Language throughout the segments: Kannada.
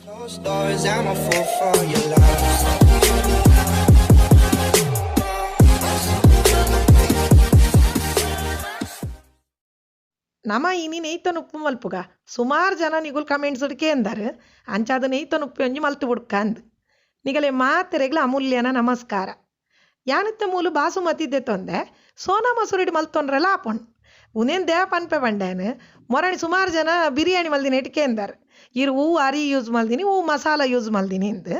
Closed doors, I'm a fool for your love. ನಮ ಇನಿ ನೆಯ್ತನ ಉಪ್ಪು ಮಲ್ಪುಗ ಸುಮಾರು ಜನ ನಿಗುಲ್ ಕಮೆಂಟ್ಸ್ ಹುಡುಕೆ ಅಂದಾರು ಅಂಚಾದ ನೆಯ್ತನ ಉಪ್ಪು ಒಂಜಿ ಮಲ್ತು ಬಿಡ್ಕ ಅಂದ್ ನಿಗಲೆ ಮಾತೆರೆಗ್ಲ ಅಮೂಲ್ಯನ ನಮಸ್ಕಾರ. ಯಾನತ್ತ ಮೂಲು ಬಾಸುಮತಿ ತೊಂದೆ ಸೋನಾ ಮಸೂರಿಡ್ ಮಲ್ತೊಂಡ್ರಲ್ಲ ಆಪೊಣ್ ಉನೇನ್ ದೇಹ ಪನ್ಪೆ ಬಂಡೇನು ಮೊರಣಿ ಸುಮಾರು ಜನ ಬಿರಿಯಾನಿ ಮಲ್ದಿನಿ ಇಟ್ಕೆ ಅಂದಾರು ಇರು ಹೂವು ಅರಿ ಯೂಸ್ ಮಲ್ದಿನಿ ಹೂವು ಮಸಾಲ ಯೂಸ್ ಮಲ್ದಿನಿ ಅಂದು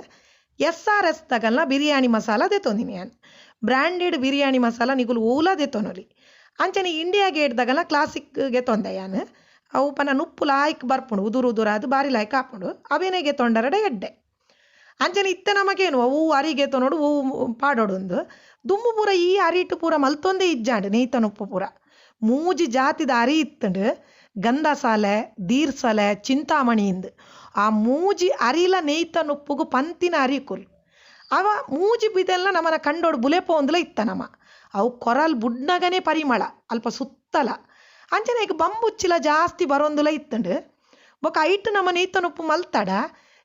SRS ತಗಲ್ನ ಬಿರಿಯಾನಿ ಮಸಾಲ ದೆತ್ತೊಂದಿನಿ ನಾನು ಬ್ರ್ಯಾಂಡೆಡ್ ಬಿರಿಯಾನಿ ಮಸಾಲ ನಿಗುಲು ಓಲ ದೆತ್ತೊನೊಲಿ ಅಂಚನೆ ಇಂಡಿಯಾ ಗೇಟ್ ದಗಲ ಕ್ಲಾಸಿಕ್ಗೆ ತೊಂದೆ ಯಾನು ಅವು ಪನ ನುಪ್ಪು ಲಾಯ್ಕ್ ಬರ್ಪುಂಡು ಉದುರು ಉದುರು ಅದು ಬಾರಿ ಲಾಯ್ಕ್ ಹಾಪುಂಡು ಅವೇನೆಗೆ ತೊಂಡರಡೆ ಎಡ್ಡೆ ಅಂಚನೆ ಇತ್ತೆ ನಮಗೇನು ಅವು ಅರಿಗೆ ತೊನೋಡು ಹೂವು ಪಾಡೋಡೊಂದು ದುಮ್ಮು ಪೂರ ಈ ಅರಿಟ್ಟು ಪೂರ ಮಲ್ತೊಂದೇ ಇಜ್ಜಾಂಡು ನೆಯ್ತನುಪ್ಪು ಪೂರ ಮೂಜಿ ಜಾತಿದ ಅರಿ ಇತ್ತಂಡು ಗಂಧಸಾಲೆ ದೀರ್ಸಲೆ ಚಿಂತಾಮಣಿಯಿಂದ ಆ ಮೂಜಿ ಅರಿಲ ನೆಯ್ತನುಪ್ಪುಗು ಪಂತಿನ ಅರಿಕುಲ್ ಅವ ಮೂಜಿ ಬಿದೆಲ್ಲ ನಮ್ಮನ ಕಂಡೋಡು ಬುಲೆಪೋಂದ್ಲ ಇತ್ತ ನಮ್ಮ ಅವು ಕೊರಲ್ ಬುಡ್ನಗನೇ ಪರಿಮಳ ಅಲ್ಪ ಸುತ್ತಲ ಅಂಚನೆ ಈಗ ಬಂಬುಚ್ಚಿಲ ಜಾಸ್ತಿ ಬರೋಂದುಲ ಇತ್ತಂಡು ಬೊಕ ಐಟ್ ನಮ್ಮ ನೆಯ್ತನುಪ್ಪು ಮಲ್ತಡ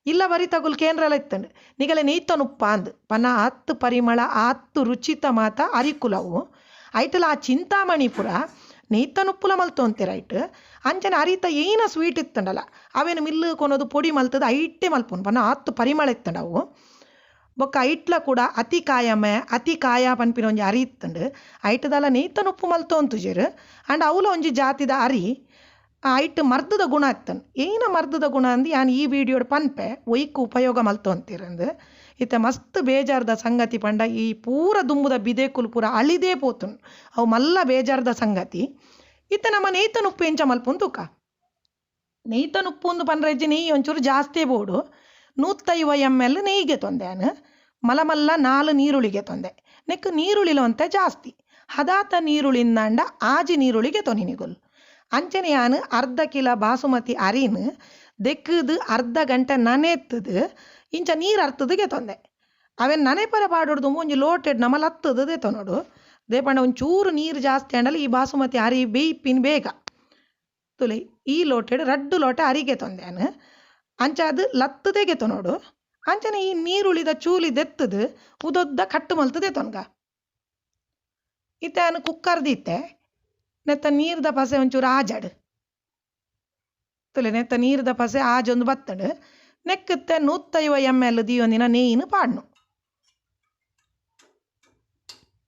ಇಲ್ಲ ಬರಿ ತಗುಲ್ ಕೇಂದ್ರಲ ಇತ್ತಂಡು ನಿಗಲೆ ನೆಯ್ತನುಪ್ಪ ಅಂದ್ ಪನ್ನ ಹತ್ತು ಪರಿಮಳ ಹತ್ತು ರುಚಿತ ಮಾತ ಅರಿಕುಲವು ಐಟಲ ಆ ಚಿಂತಾಮಣಿ ಪುರ ನೆಯ್ತನುಪ್ಪುಲ ಮಲ್ತೊಂತೀರ ಐಟ್ ಅಂಚನೆ ಅರಿತ ಏನ ಸ್ವೀಟ್ ಇತ್ತಂಡಲ್ಲ ಅವೇನು ಮಿಲ್ಲು ಕೊನೋದು ಪೊಡಿ ಮಲ್ತದ ಐಟೆ ಮಲ್ಪುನ್ ಪನ್ನ ಹತ್ತು ಪರಿಮಳ ಇತ್ತಂಡವು ಬೊಕ್ಕ ಐಟ್ಲ ಕೂಡ ಅತಿ ಕಾಯಮೆ ಅತಿ ಕಾಯ ಪನ್ಪಿನ ಒಂಜಿ ಅರಿ ಇತ್ತಂಡು ಐಟದಲ್ಲ ನೆಯ್ತನುಪ್ಪು ಮಲ್ತೊಂತುಜೆರ್ ಅಂಡ್ ಅವಲ ಒಂಜಿ ಜಾತಿದ ಅರಿ ಐಟ್ ಮರ್ದದ ಗುಣ ಇತ್ತನ್ ಏನ ಮರ್ದದ ಗುಣ ಅಂದು ಯಾನ್ ಈ ವಿಡಿಯೋಡ್ ಪನ್ಪೆ ಒಯ್ಕ್ ಉಪಯೋಗ ಮಲ್ತೊಂತೀರಂದು ಇತ್ತೆ ಮಸ್ತ್ ಬೇಜಾರ್ದ ಸಂಗತಿ ಪಂಡ ಈ ಪೂರ ದುಂಬುದ ಬಿದೇಕುಲು ಪೂರ ಅಳಿದೇ ಪೋತುನ್ ಅವು ಮಲ್ಲ ಬೇಜಾರ್ದ ಸಂಗತಿ ಇತ್ತೆ ನಮ್ಮ ನೆಯ್ತನುಪ್ಪು ಎಂಚ ಮಲ್ಪುನ್ ತೂಕ ನೆಯ್ತನುಪ್ಪು ಒಂದು ಪನ್ರೆಜ್ಜಿ ನೆಯ್ಯಿ ಒಂಚೂರು ಜಾಸ್ತಿ ಬೋಡು 150 ml ನೆಯ್ಯಿಗೆ ತೊಂದೆ ಮಲಮಲ್ಲ 4 ನೀರುಳಿಗೆ ತೊಂದೆ ನೆಕ್ ನೀರುಳಿಲು ಅಂತ ಜಾಸ್ತಿ ಹದಾತ ನೀರುಳಿಂದಾಂಡ ಆಜಿ ನೀರುಳಿಗೆ ತೊನಿನಿಗುಲ್ ಅಂಚನೆ ಯಾನು ಅರ್ಧ ಕಿಲ ಬಾಸುಮತಿ ಅರಿನ್ ದೆಕ್ಕದು ಅರ್ಧ ಗಂಟೆ ನನೆತ್ತದು ಇಂಚ ನೀರು ಅರ್ತದಗೆ ತೊಂದೆ ಅವೇನು ನನೆ ಪರ ಪಾಡೋಡ್ದು ಒಂಜಿ ಲೋಟೆಡ್ ನಮಲ್ ಹತ್ತದೇ ತೊನೋಡು ದೇಪಂಡ ಒಂಚೂರು ನೀರು ಜಾಸ್ತಿ ಅಂಡಲ್ಲ ಈ ಬಾಸುಮತಿ ಅರಿ ಬೇಯ್ಪಿನ ಬೇಗ ತುಲೆ ಈ ಲೋಟೆಡ್ 2 ಲೋಟ ಅರಿಗೆ ತೊಂದೆ ಅಂಚ ಅದು ಲತ್ತದೆಗೆ ತೊನೋಡು ಅಂಚನೆ ಈ ನೀರುಳಿದ ಚೂಲಿ ದೆತ್ತದು ಉದೊದ್ದ ಕಟ್ಟು ಮಲ್ತದೆ ತೊನ್ಗ ಇತ್ತೆ ಅನು ಕುಕ್ಕರ್ದಿತ್ತೆ ನೆತ್ತ ನೀರ್ದ ಪಸೆ ಒಂಚೂರು ಆಜಾಡ್ ತುಲೆ ನೆತ್ತ ನೀರ್ದ ಪಸೆ ಆಜೊಂದು ಬತ್ತಡು ನೆಕ್ಕತ್ತೆ 150 ml ದಿಯೊಂದಿನ ನೇಯ್ನು ಪಾಡ್ನು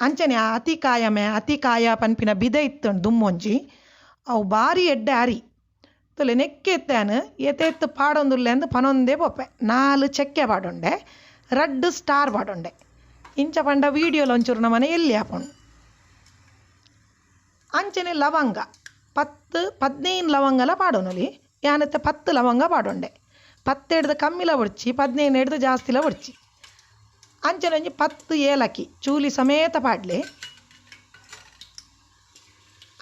ಅಂಚನೆ ಅತಿ ಕಾಯಮೆ ಅತಿ ಕಾಯ ಪನ್ಪಿನ ಬಿದೆ ಇತ್ತಂಡು ದುಮ್ಮೊಂಜಿ ಅವು ಬಾರಿ ಎಡ್ಡೆ ಅರಿ ತುಲೆ ನೆಕ್ಕೆತ್ತೇನು ಎತ್ತೆತ್ತು ಪಾಡೊಂದುಲ್ಲೆ ಅಂದು ಪನೊಂದೇ ಪೊಪ್ಪೆ 4 ಚಕ್ಕೆ ಪಾಡೊಂಡೆ 2 ಸ್ಟಾರ್ ಪಾಡೊಂಡೆ ಇಂಚ ಪಂಡ ವೀಡಿಯೋಲು ಒಂಚೂರು ನಮ್ಮನೆ ಎಲ್ಲಿ ಹಾಪುಂಡು ಅಂಚನೆ ಲವಂಗ 10-15 ಲವಂಗಲ ಪಾಡೋನಲಿ ಯಾನತ್ತೆ 10 ಲವಂಗ ಪಾಡೊಂಡೆ 10 ಹಿಡ್ದು ಕಮ್ಮಿಲ ಒಡ್ಚಿ 15 ಹಿಡ್ದು ಜಾಸ್ತಿಲ ಒಡ್ಚಿ ಅಂಚನೆ ಒಂಜಿ 10 ಏಲಕ್ಕಿ ಚೂಲಿ ಸಮೇತ ಪಾಡ್ಲಿ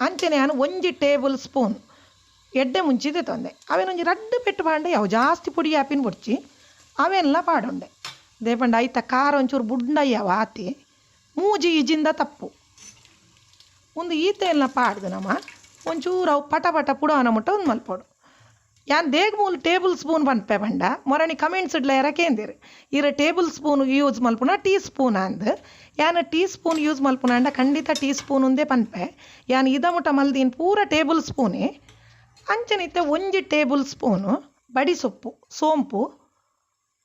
ಅಂಚನೆ ನಾನು 1 ಟೇಬಲ್ ಸ್ಪೂನ್ ಎಡ್ಡೆ ಮುಂಚಿದೆ ತೊಂದೆ ಅವೇನೊಂಜಿ 2 ಪೆಟ್ಟು ಪಾಂಡೆ ಯಾವ ಜಾಸ್ತಿ ಪುಡಿ ಆಪಿನ ಬುಡ್ಚಿ ಅವೆಲ್ಲ ಪಾಡೊಂಡೆ ದೇಪಂಡ ಐತ ಖಾರ ಒಂಚೂರು ಬುಡ್ಡಯ್ಯವ ಆತಿ ಮೂಜಿ ಈಜಿಂದ ತಪ್ಪು ಒಂದು ಈತ ಎಲ್ಲ ಪಾಡ್ದು ನಮ್ಮ ಒಂಚೂರು ಅವು ಪಟ ಪಟ ಪುಡವನ ಮುಟ್ಟ ಒಂದು ಮಲ್ಪೋಡು ಯಾನ್ ದೇಗ್ ಮೂಲು ಟೇಬಲ್ ಸ್ಪೂನ್ ಪನ್ಪೆ ಬಂಡ ಮೊರಣಿ ಕಮೆಂಟ್ಸ್ ಇಡ್ಲ ಎರಕೇಂದಿರು ಇರ ಟೇಬಲ್ ಸ್ಪೂನ್ ಯೂಸ್ ಮಲ್ಪುನ ಟೀ ಸ್ಪೂನ್ ಅಂದು ಯಾನ್ ಟೀ ಸ್ಪೂನ್ ಯೂಸ್ ಮಲ್ಪುನ ಅಂಡ ಖಂಡಿತ ಟೀ ಸ್ಪೂನ್ ಒಂದೇ ಪನ್ಪೆ ಯಾನ್ ಇದ ಮುಟ ಮಲ್ದಿನ ಪೂರ ಟೇಬಲ್ ಸ್ಪೂನೇ ಅಂಚನಿತ್ತೆ 1 ಟೇಬಲ್ ಸ್ಪೂನು ಬಡಿ ಸೊಪ್ಪು ಸೋಂಪು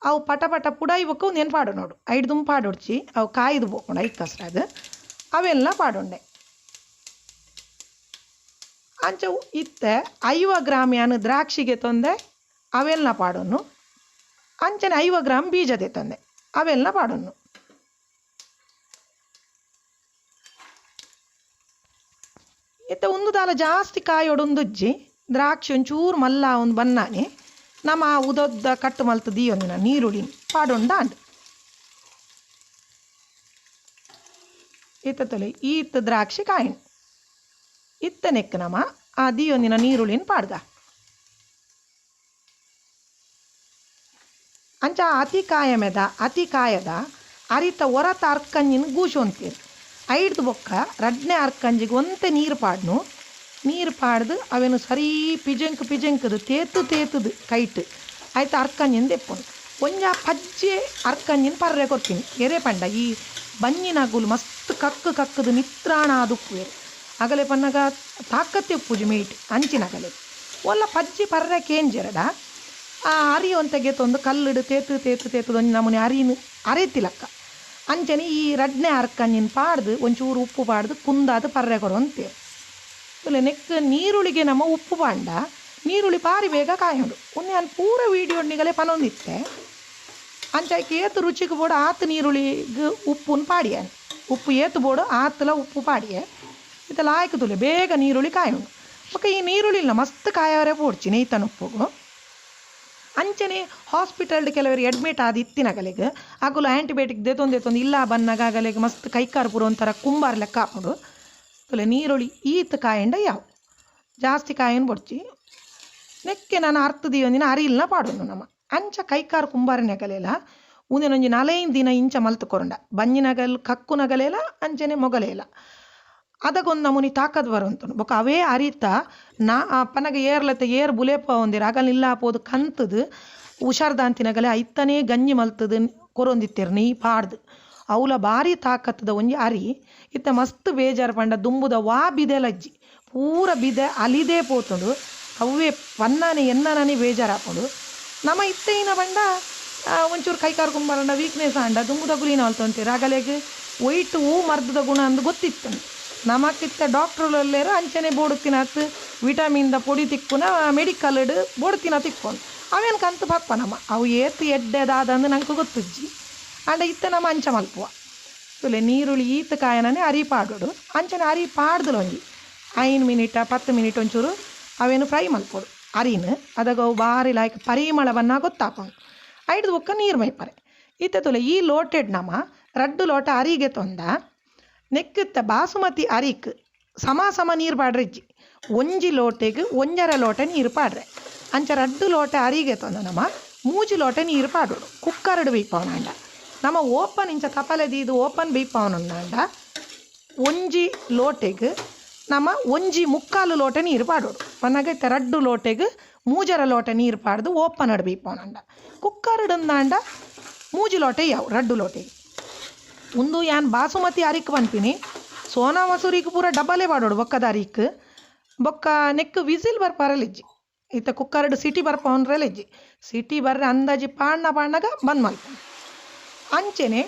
ಅವು ಪಟ ಪಟ ಪುಡಾಯ್ಬೇಕು ಒಂದು ಪಾಡು ನೋಡು 5 ದುಂಬು ಪಾಡೊಡ್ಚಿ ಅವು ಕಾಯ್ದು ಬೋಕೊಂಡು 5 ಕಸ್ರದು ಅವೆಲ್ಲ ಪಾಡೊಂಡೆ ಅಂಚವು ಇತ್ತೆ 50 ಗ್ರಾಮ್ ಯಾನು ದ್ರಾಕ್ಷಿಗೆ ತೊಂದೆ ಅವೆಲ್ಲ ಪಾಡೋನು ಅಂಚನೆ 50 ಗ್ರಾಮ್ ಬೀಜದೆ ತೊಂದೆ ಅವೆಲ್ಲ ಪಾಡೋನು ಇತ್ತೆ ಒಂದು ದಾಲ ಜಾಸ್ತಿ ಕಾಯೋಡೊಂದುಜ್ಜಿ ದ್ರಾಕ್ಷಿ ಒಂಚೂರು ಮಲ್ಲ ಒಂದು ಬನ್ನಾನೆ ನಮ್ಮ ಉದೊದ್ದ ಕಟ್ಟು ಮಲ್ತು ದಿಯೊಂದಿನ ನೀರುಳಿ ಪಾಡೊಂಡ ಅಂಡ್ ಇತ್ತ ತೊಲೆ ಈತ್ ದ್ರಾಕ್ಷಿ ಕಾಯಿನ್ ಇತ್ತ ನೆಕ್ ನಮ್ಮ ಆ ದಿಯೊಂದಿನ ನೀರುಳಿನ ಪಾಡ್ಗ ಅಂಚ ಅತಿ ಕಾಯಮೆದ ಅತಿ ಕಾಯದ ಅರಿತ ಹೊರತ ಅರ್ಕಂಜಿನ ಗೂಸು ಅಂತೀರಿ 5 ಬೊಕ್ಕ 2ನೇ ಅರ್ಕಂಜಿಗೆ ಒಂತೆ ನೀರು ಪಾಡ್ನು ನೀರು ಪಾಡ್ದು ಅವೇನು ಸರಿ ಪಿಜಂಕ್ ಪಿಜಂಕದು ತೇತುದು ಕೈಟ್ ಆಯ್ತು ಅರ್ಕಂಜಿನ ತೆಪ್ಪುನು ಒಂಜ ಪಜ್ಜೆ ಅರ್ಕಂಜಿನ ಪರ್ರೆ ಕೊರ್ತೀನಿ ಎರೆ ಪಂಡ ಈ ಬಂಜಿನಗುಲು ಮಸ್ತ್ ಕಕ್ಕದು ನಿತ್ರಾಣ ಆದುಪ್ಪು ಅಗಲೆ ಪನ್ನಗ ತಾಕತ್ತೆ ಉಪ್ಪುಜಿ ಮೀಟ್ ಅಂಚಿನಗಲೆ ಒಲ್ಲ ಪಜ್ಜಿ ಪರ್ರೆ ಕೇಂಜೆರಡ ಆ ಅರಿ ಒಂತೆಗೆ ತೊಂದು ಕಲ್ಲಿಡು ತೇತು ಒಂಜಿ ನಮೂನೆ ಅರಿನು ಅರೆತಿಲಕ್ಕ ಅಂಚನೆ ಈ ರಡ್ನೆ ಅರ್ಕಂಜಿನ ಪಾಡ್ದು ಒಂಚೂರು ಉಪ್ಪು ಪಾಡ್ದು ಕುಂದಾದ ಪರ್ರೆ ಕೊಡು ಅಂತೇವೆ ಇಲ್ಲ ನೆಕ್ ನೀರುಳಿಗೆ ನಮ್ಮ ಉಪ್ಪು ಪಾಂಡ ನೀರುಳ್ಳಿ ಪಾರಿ ಬೇಗ ಕಾಯೋಡು ಒನ್ನೆ ನಾನು ಪೂರ ವೀಡಿಯೋನಿಗಲೇ ಪನೊಂದಿತ್ತೆ ಅಂಚಾಯ್ಕೆ ಏತು ರುಚಿಗೆ ಬೋಡು ಆತು ನೀರುಳ್ಳಿಗೆ ಉಪ್ಪುನ ಪಾಡಿಯಾನೆ ಉಪ್ಪು ಏತು ಬೋಡು ಆತಲ ಉಪ್ಪು ಪಾಡಿಯೆ ಇತ್ತಲ್ಲ ಆಯ್ಕೆ ತುಲೆ ಬೇಗ ನೀರುಳ್ಳಿ ಕಾಯೋಡು ಓಕೆ ಈ ನೀರುಳ್ಳಿಲ್ಲ ಮಸ್ತ್ ಕಾಯವರೇ ಪೋಡ್ಚಿ ನೇತನ ಉಪ್ಪುಗು ಅಂಚನೆ ಹಾಸ್ಪಿಟಲ್ಡ್ ಕೆಲವರಿಗೆ ಅಡ್ಮಿಟ್ ಆದ ಇತ್ತಿನಗಲಿಗೆ ಆಗಲು ಆ್ಯಂಟಿಬಯೋಟಿಕ್ ದೇತೊಂದು ಇಲ್ಲ ಬನ್ನಾಗಲಿಗೆ ಮಸ್ತ್ ಕೈಕಾರು ಪುರ ಒಂಥರ ಕುಂಬಾರ ಲೆಕ್ಕ ಹಾಕೊಂಡು ತುಲೆ ನೀರುಳ್ಳಿ ಈತ ಕಾಯಂಡ ಯಾವ ಜಾಸ್ತಿ ಕಾಯನ್ನು ಬಡ್ಚಿ ನೆಕ್ಕೆ ನಾನು ಅರ್ಥದಿ ಒಂದಿನ ಅರಿಲ್ನ ಪಾಡೋನು ನಮ್ಮ ಅಂಚ ಕೈಕಾರು ಕುಂಬಾರನಗಲೆಲ್ಲ ಒಂದಿನೊಂಜಿ 4 ದಿನ ಇಂಚ ಮಲ್ತುಕೊಂಡ ಬಂಜಿನಗಲ್ ಕಕ್ಕು ನಗಲೆಲ್ಲ ಅಂಚನೆ ಮೊಗಲೆಲ್ಲ ಅದಕ್ಕೊಂದು ನಮೂನಿ ತಾಕದ್ ಬರುವಂತನು ಬೊಕ್ಕ ಅವೇ ಅರಿತ ಪನಗ ಏರ್ ಬುಲೇಪ ಒಂದಿರ ಆಗಲಿಲ್ಲ ಆಪೋದು ಕಂತದು ಹುಷಾರ್ದಾಂತಿನಗಲೆ ಐತನೇ ಗಂಜಿ ಮಲ್ತದು ಕೊರೊಂದಿತ್ತೇರು ನೀ ಪಾಡ್ದು ಅವಳ ಭಾರಿ ತಾಕತ್ತದ ಒಂಜಿ ಅರಿ ಇತ್ತ ಮಸ್ತ್ ಬೇಜಾರು ಪಂಡ ದುಂಬುದ ವಾ ಬಿದೆ ಲಜ್ಜಿ ಪೂರ ಬಿದೆ ಅಲಿದೇ ಪೋತುಂಡು ಅವೇ ಪನ್ನಾನೆ ಎನ್ನನೇ ಬೇಜಾರು ಹಾಕೊಂಡು ನಮ್ಮ ಇತ್ತೇನ ಬಂಡ ಒಂಚೂರು ಕೈಕಾರು ಕುಂಬಾರಂಡ ವೀಕ್ನೆಸ್ ಆಂಡ ದುಂಬುದ ಗುಲಿನ ಅಲ್ತಂತೀರ ಆಗಲೆಗೆ ಒಯ್ಟು ಹೂ ಮರ್ದದ ಗುಣ ಅಂದು ಗೊತ್ತಿತ್ತು ನಮಕಿತ್ತ ಡಾಕ್ಟ್ರಲ್ಲೇರು ಅಂಚನೆ ಬೋಡು ತಿನ್ನತ್ತು ವಿಟಮಿನ್ದ ಪೊಡಿ ತಿಕ್ಕುನ ಮೆಡಿಕಲ್ಡ್ ಬೋಡು ತಿನ್ನ ತಿಕ್ಕೊಂಡು ಅವೇನು ಕಂತು ಪಪ್ಪ ನಮ್ಮ ಅವು ಏತು ಎಡ್ಡೆದಾದಂದು ನಂಗೆ ಗೊತ್ತುಜ್ಜಿ ಅಂಡ ಇತ್ತ ನಮ್ಮ ಅಂಚ ಮಲ್ಪುವ ತುಲೆ ನೀರುಳ್ಳಿ ಈತ ಕಾಯನೇ ಅರಿ ಪಾಡೋಡು ಅಂಚನೆ ಅರಿ ಪಾಡ್ದಲು ಒಂಜಿ 5 ಮಿನಿಟ 10 ಮಿನಿಟ್ ಒಂಚೂರು ಅವೇನು ಫ್ರೈ ಮಲ್ಪೋಡು ಅರಿನ ಅದಾಗ ಅವು ಭಾರಿ ಲಾಯ್ಕ್ ಪರಿಮಳವನ್ನ ಗೊತ್ತಾಕೊಂಡು ಐಡ್ದು ಬೊಕ್ಕ ನೀರು ಮೈಪರೆ ಇತ್ತ ತುಲೆ ಈ ಲೋಟೆಡ್ ನಮ್ಮ 2 ಲೋಟ ಅರಿಗೆ ತೊಂದ ನೆಕ್ಕತ್ತ ಬಾಸುಮತಿ ಅರಿಕ್ ಸಮ ನೀರು ಪಾಡ್ರಿಜ್ಜಿ ಒಂಜಿ ಲೋಟೆಗೆ 1.5 ಲೋಟ ನೀರು ಪಾಡ್ರೆ ಅಂಚ 2 ಲೋಟ ಅರಿಗೆ ತೊಂದ ನಮ್ಮ 3 ಲೋಟ ನೀರು ಪಾಡೋಡು ಕುಕ್ಕರ್ಡ್ ಬೀಪವನಂಡ ನಮ್ಮ ಓಪನ್ ಇಂಚ ತಪಲೆದಿ ಇದು ಓಪನ್ ಬೀಪವನಂಡ ಒಂಜಿ ಲೋಟೆಗೆ ನಮ್ಮ 1.25 ಲೋಟ ನೀರು ಪಾಡೋಡು ಪನ್ನಗ 2 ಲೋಟೆಗೆ 3 ಲೋಟ ನೀರು ಪಾಡ್ದು ಓಪನ್ ಅಡ್ ಬೀಪವನಂಡ ಕುಕ್ಕರ್ಡ್ ಅಂದಾಂಡ 3 ಲೋಟ ಯಾವ 2 ಲೋಟೆಗೆ ಒಂದು ಯಾನ್ ಬಾಸುಮತಿ ಅರಿಕ್ ಬಂತೀನಿ ಸೋನಾ ಮಸೂರಿಗೆ ಪೂರ ಡಬ್ಬಲೇ ಪಾಡೋಡು ಬೊಕ್ಕದ ಅರಿಕ್ ಬೊಕ್ಕ ನೆಕ್ ವಿಸಿಲ್ ಬರ್ಪಾರಲಿಜ್ಜಿ ಈತ ಕುಕ್ಕರ್ಡ್ ಸಿಟಿ ಬರ್ಪವನ್ರಲಿಜ್ಜಿ ಸಿಟಿ ಬರ್ರೆ ಅಂದಾಜಿ ಪಾಡ್ನಾಗ ಬಂದ್ ಮಲ್ಪ ಅಂಚೆನೆ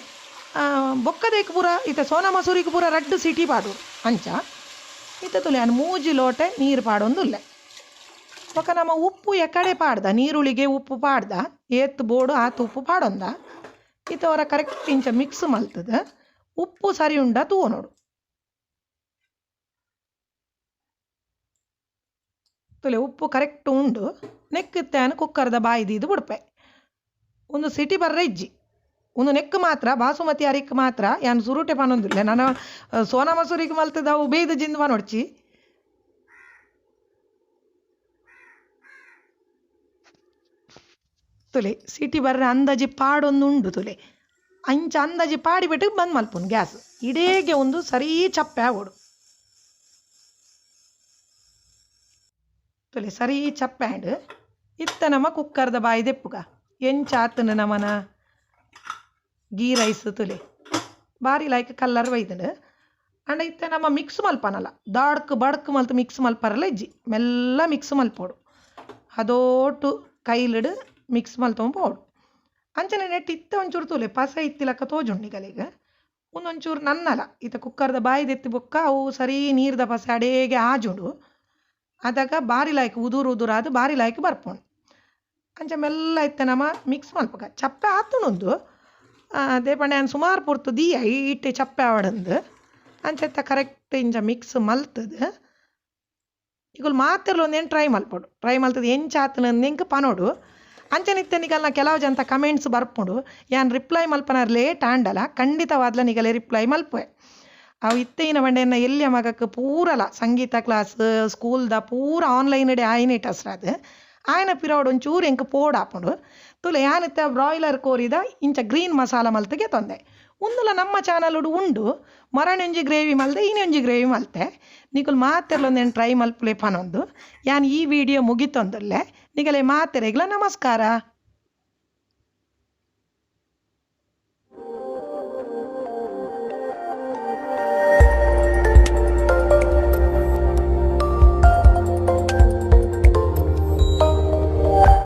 ಬೊಕ್ಕದೇಕ್ ಪೂರ ಈತ ಸೋನಾ ಮಸೂರಿಗೆ ಪೂರ 2 ಸಿಟಿ ಪಾಡೋಡು ಅಂಚ ಈತ ತುಲೆ ಅನ್ 3 ಲೋಟೆ ನೀರು ಪಾಡೊಂದುಲ್ಲ ಬೊಕ್ಕ ನಮ್ಮ ಉಪ್ಪು ಎಕಡೆ ಪಾಡ್ದ ನೀರುಳ್ಳಿಗೆ ಉಪ್ಪು ಪಾಡ್ದ ಏತ್ ಬೋಡು ಆತು ಉಪ್ಪು ಪಾಡೊಂದ ಈತವರ ಕರೆಕ್ಟ್ ಇಂಚ ಮಿಕ್ಸ್ ಮಲ್ತದ ಉಪ್ಪು ಸರಿ ಉಂಡ ತೂನೋಡು ತುಲೆ ಉಪ್ಪು ಕರೆಕ್ಟ್ ಉಂಡು ನೆಕ್ಕಿತ್ತೇನು ಕುಕ್ಕರ್ದ ಬಾಯಿದು ಬಿಡ್ಪೆ ಒಂದು ಸಿಟಿ ಬರ್ರೆ ಇಜ್ಜಿ ಒಂದು ನೆಕ್ ಮಾತ್ರ ಬಾಸುಮತಿ ಅರಿಕ್ ಮಾತ್ರ ಯಾನು ಸುರುಟೆ ಪನೊಂದಿಲ್ಲ ನಾನು ಸೋನಾ ಮಸೂರಿಗೆ ಮಲ್ತದ ಅವು ಬೇಯ್ದು ಜಿಂದು ನೋಡ್ಚಿ ತುಲೆ ಸಿಟಿ ಬರ್ರೆ ಅಂದಾಜಿ ಪಾಡೊಂದು ಉಂಡು ತುಲೆ ಅಂಚ ಅಂದಾಜಿ ಪಾಡಿಬಿಟ್ಟು ಬಂದ್ ಮಲ್ಪುನ್ ಗ್ಯಾಸ್ ಇಡೇಗೆ ಒಂದು ಸರಿ ಚಪ್ಪೆ ಆಗೋಡು ತುಲೆ ಸರಿ ಚಪ್ಪೆ ಆಂಡ್ ಇತ್ತ ನಮ್ಮ ಕುಕ್ಕರ್ದ ಬಾಯಿ ದೆಪ್ಪುಗ ಎಂಚಾತನ ನಮನ ಗೀ ರೈಸ್ ತುಲೆ ಭಾರಿ ಲೈಕ್ ಕಲ್ಲರ್ ಬೈದನು ಅಂಡ ಇತ್ತ ನಮ್ಮ ಮಿಕ್ಸ್ ಮಲ್ಪನಲ್ಲ ದಾಡ್ಕ್ ಬಡ್ಕ್ ಮಲ್ತು ಮಿಕ್ಸ್ ಮಲ್ಪರಲ್ಲ ಇಜ್ಜಿ ಮೆಲ್ಲ ಮಿಕ್ಸ್ ಮಲ್ಪೋಡು ಅದೋಟು ಕೈಲಿಡು ಮಿಕ್ಸ್ ಮಲ್ತೊಂಬೋಡು ಅಂಚನೆ ನೆಟ್ ಇತ್ತ ಒಂಚೂರು ತೂಲೆ ಪಸ ಇತ್ತಿಲಕ್ಕ ತೋಜುಂಡಿಗಲಿಗೆ ಒಂದೊಂಚೂರು ನನ್ನಲ್ಲ ಈತ ಕುಕ್ಕರ್ದ ಬಾಯಿದೆತ್ತಿ ಬೊಕ್ಕ ಅವು ಸರಿ ನೀರ್ದ ಪಸ ಅಡೇಗೆ ಆಜುಂಡು ಅದಾಗ ಭಾರಿ ಲಾಯ್ಕ್ ಉದುರಾದು ಭಾರಿ ಲಾಯ್ಕ್ ಬರ್ಪೋಣು ಅಂಚ ಮೆಲ್ಲ ಇತ್ತ ನಮ್ಮ ಮಿಕ್ಸ್ ಮಲ್ಪಗ ಚಪ್ಪೆ ಆತುನೊಂದು ಅದೇ ಪಂಡ ನಾನು ಸುಮಾರು ಪುರ್ತು ದೀಯ ಇಟ್ಟೆ ಚಪ್ಪೆ ಆವಡಂದು ಅಂಚೆತ್ತ ಕರೆಕ್ಟ್ ಇಂಚ ಮಿಕ್ಸ್ ಮಲ್ತದ ಈಗ ಮಾತಿರ್ಲ ಒಂದೇನು ಟ್ರೈ ಮಲ್ತದ ಎಂಚಾತನಂದು ಪನೋಡು ಅಂಚನಿತ್ತ ನಿಗಲ್ನ ಕೆಲವು ಜನ ಕಮೆಂಟ್ಸ್ ಬರ್ಪುಂಡು ಯಾನ್ ರಿಪ್ಲೈ ಮಲ್ಪನಾರ್ ಲೇಟ್ ಆಂಡಲ ಖಂಡಿತವಾದ್ಲ ನಿಗಲೆ ರಿಪ್ಲೈ ಮಲ್ಪೆ ಅವು ಇತ್ತೇನ ಬಂಡೆಯನ್ನ ಎಲ್ಲಿಯ ಮಗಕ್ಕೆ ಪೂರಲ ಸಂಗೀತ ಕ್ಲಾಸ್ ಸ್ಕೂಲ್ದ ಪೂರ ಆನ್ಲೈನ್ ಡೆ ಆಯ್ನೆಟ್ ಅಸ್ರಾದು ಆಯ್ನ ಪಿರೋಡ್ ಒಂಚೂರು ಎಂಕ್ ಪೋಡ್ ಹಾಕೊಂಡು ತುಲೆ ಯಾನಿತ್ತ ಬ್ರಾಯ್ಲರ್ ಕೋರಿದ ಇಂಚ ಗ್ರೀನ್ ಮಸಾಲ ಮಲ್ತಿಗೆ ತೊಂದೆ ಒಂದುಲ ನಮ್ಮ ಚಾನಲ್ ಉಂಡು ಮರಣೊಂಜಿ ಗ್ರೇವಿ ಮಲ್ದೆ ಇನ್ನೊಂಜಿ ಗ್ರೇವಿ ಮಲ್ತೆ ನಿಕುಲ್ ಮಾತೆರ್ಲೊಂದೇನು ಟ್ರೈ ಮಲ್ಪಲೆ ಪನೊಂದು ಯಾನ್ ಈ ವಿಡಿಯೋ ಮುಗಿತೊಂದುಲ್ಲೆ ನಿಗಲೆ ಮಾತೆರೆಗ್ಲ ನಮಸ್ಕಾರ.